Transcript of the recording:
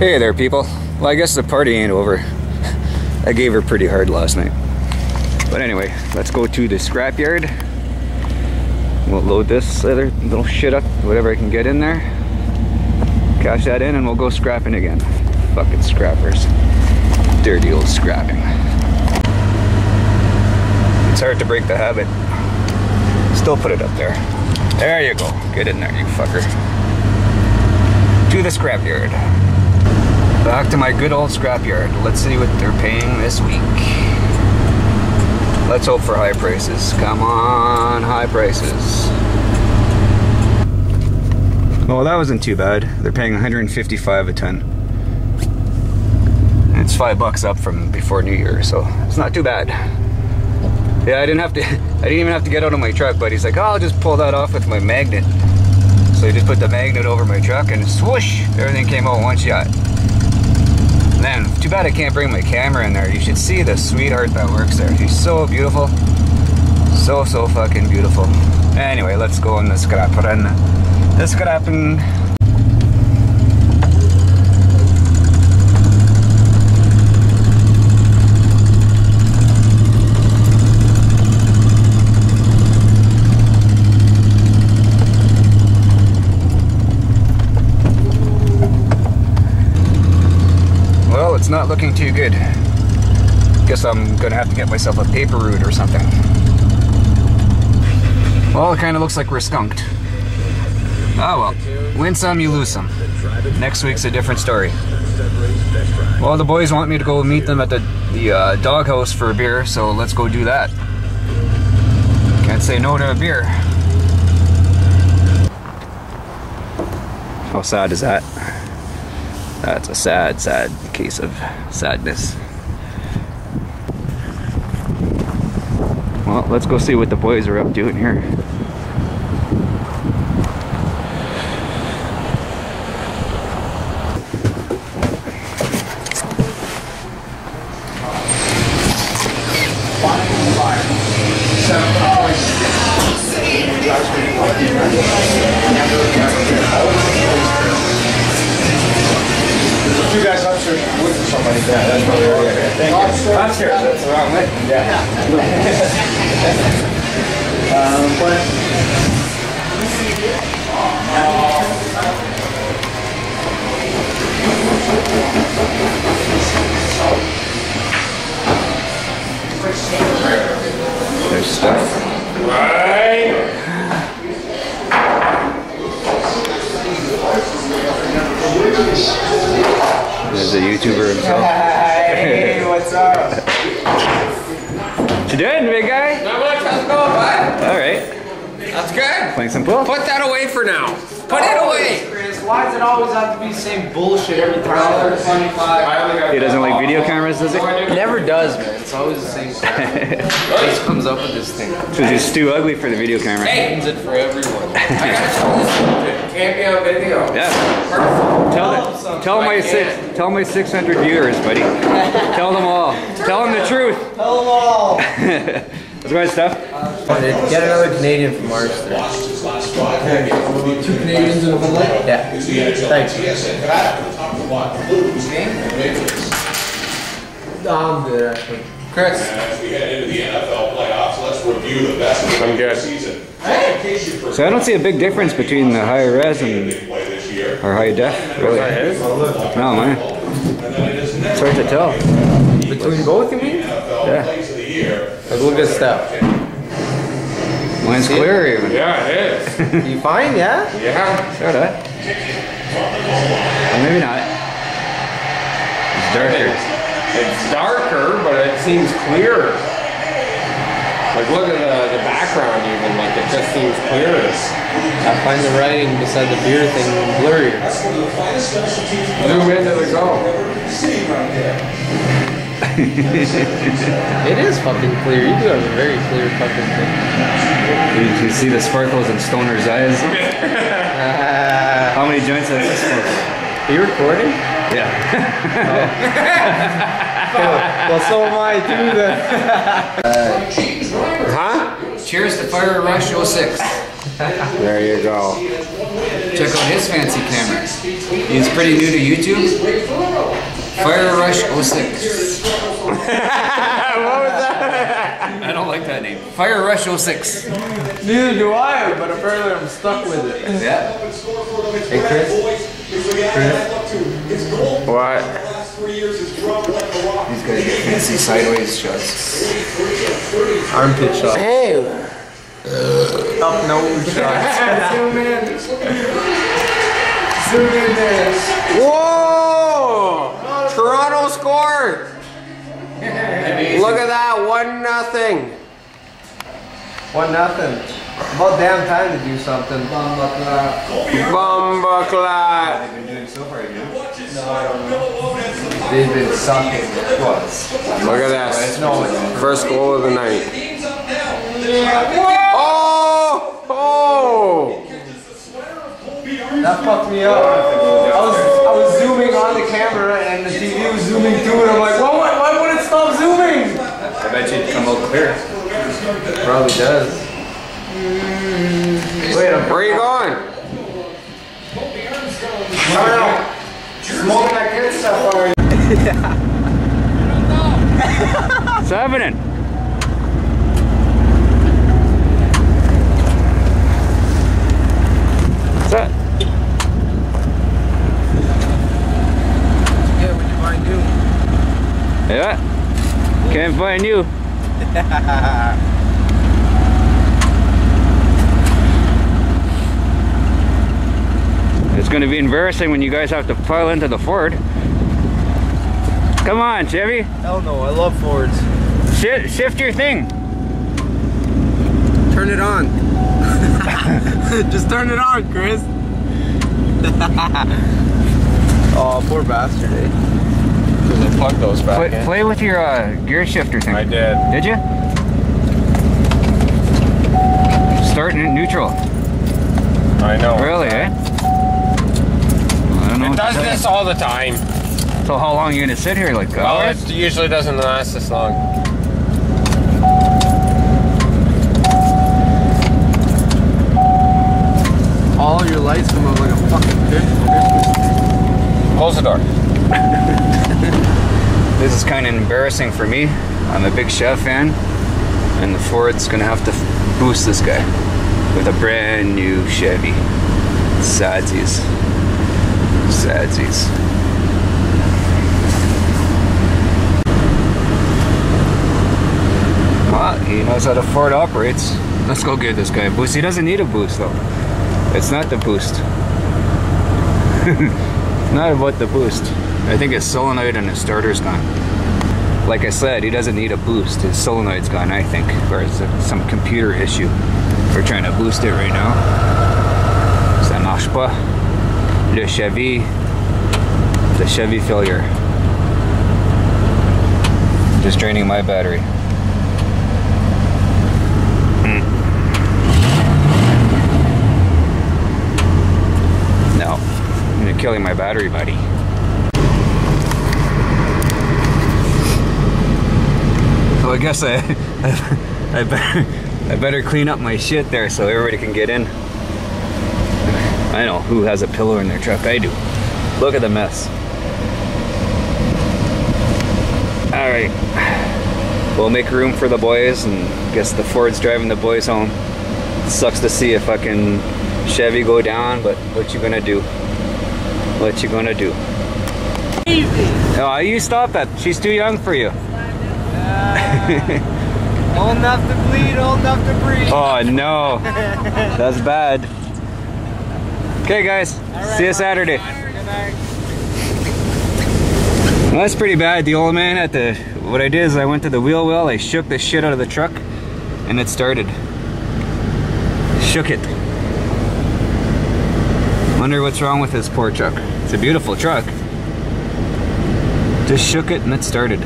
Hey there, people. Well, I guess the party ain't over. I gave her pretty hard last night. But anyway, let's go to the scrapyard. We'll load this other little shit up, whatever I can get in there. Cash that in and we'll go scrapping again. Fucking scrappers. Dirty old scrapping. It's hard to break the habit. Still put it up there. There you go. Get in there, you fucker. To the scrapyard. Back to my good old scrapyard. Let's see what they're paying this week. Let's hope for high prices. Come on, high prices. Well, that wasn't too bad. They're paying $155 a ton. And it's $5 up from before New Year, so it's not too bad. Yeah, I didn't even have to get out of my truck, but he's like, oh, I'll just pull that off with my magnet. So he just put the magnet over my truck and swoosh, everything came out in one shot. Man, too bad I can't bring my camera in there. You should see the sweetheart that works there. She's so beautiful. So fucking beautiful. Anyway, let's go on the scrap run. The scrapping. It's not looking too good. Guess I'm gonna have to get myself a paper route or something. Well, it kind of looks like we're skunked. Oh well, win some, you lose some. Next week's a different story. Well, the boys want me to go meet them at the doghouse for a beer, so let's go do that. Can't say no to a beer. How sad is that? That's a sad case of sadness. Well, let's go see what the boys are up to in here. You guys upstairs with somebody. Yeah, that's probably right. Thank you. Upstairs, that's the wrong way. Yeah. There's stuff. Right. There's a YouTuber himself. Hey, what's up? What you doing, big guy? Not much, how's it going, bud? Alright. That's good. Playing some pool? Put that away for now. Put it away. Why does it always have to be the same bullshit every time? He doesn't like video cameras, does he? It never does, man. It's always the same stuff. He just comes up with this thing. Because he's too ugly for the video camera. Hey, Ends it for everyone. I gotta tell this. Can't be on video. Yeah. Perfect. Tell my 600 viewers, buddy. Tell them all. Tell them the truth. Tell them all. That's my stuff. Get another Canadian from Mars there. 2 Canadians and a Bud Light? Yeah. Thanks. I'm good, actually. Chris. As we head into the NFL playoffs, let's review the best of the season. So I don't see a big difference between the high res and or high def, really. No, man. It's hard to tell. Between both, you mean? Yeah. Like, look at Steph. Mine's clear even. Yeah, it is. You fine, yeah? Yeah. Sorta. Or maybe not. It's darker. It's darker, but it seems clearer. Like, look at the background even, like it just seems clearer. I find the writing beside the beer thing blurrier. Zoom into the go. It is fucking clear. You do have a very clear fucking thing. You see the sparkles in Stoner's eyes? How many joints has this smoked? Are you recording? Yeah. Well, so am I too then. Huh? Cheers to Fire Rush 06. There you go. check out his fancy camera. He's pretty new to YouTube. Fire Rush 06. What was that? I don't like that name. Fire Rush 06. Neither do I, but apparently I'm stuck with it. Yeah. Hey Chris. What? These guys get fancy sideways shots. Armpit shot. Hey! Up nose shots. Zoom in. Zoom in there. Whoa! Toronto scored! Look at that, 1-0. 1-0. About damn time to do something. Bumba clot. They've been doing so far, you know? They've been sucking. Look at this. No, First goal of the night. Oh! Oh! that fucked me up. I was zooming on the camera and the TV was zooming through and I'm like, why would it stop zooming? I bet you'd come out clear. Probably does. Wait, Where are you going? Smoking that good stuff already. What's happening? What's that? Yeah, would you mind doing? Yeah. Can't find you. It's going to be embarrassing when you guys have to pile into the Ford. Come on, Chevy. Hell no, I love Fords. Shift your thing. Turn it on. Just turn it on, Chris. Oh, poor bastard, eh? Plug those back in. Play with your gear shifter thing. I did. Did you? Start in neutral. I know. Really, eh? I don't know. It does this all the time. So how long are you gonna sit here? Like Well, hours? it usually doesn't last this long. All your lights come up like a fucking fish. Close the door. This is kind of embarrassing for me. I'm a big Chev fan, and the Ford's gonna have to boost this guy with a brand new Chevy. Sadsies. Sadsies. Well, he knows how the Ford operates. Let's go give this guy a boost. He doesn't need a boost though. It's not the boost. It's not about the boost. I think his solenoid and his starter's gone. Like I said, he doesn't need a boost. His solenoid's gone, I think. Or it's some computer issue. We're trying to boost it right now. Ça marche pas. Le Chevy. The Chevy failure. Just draining my battery. No. You're killing my battery, buddy. So I guess I better clean up my shit there so everybody can get in. I know who has a pillow in their truck. I do. Look at the mess. All right, we'll make room for the boys, and guess the Ford's driving the boys home. Sucks to see a fucking Chevy go down, but what you gonna do? What you gonna do? Easy. Oh, you stop that. She's too young for you. Old enough to bleed, old enough to breathe. Oh no, that's bad. Okay guys, see you Saturday. Good night. Well, that's pretty bad. The old man at the, what I did is I went to the wheel well, I shook the shit out of the truck, and it started. Shook it. Wonder what's wrong with this poor truck. It's a beautiful truck. Just shook it and it started.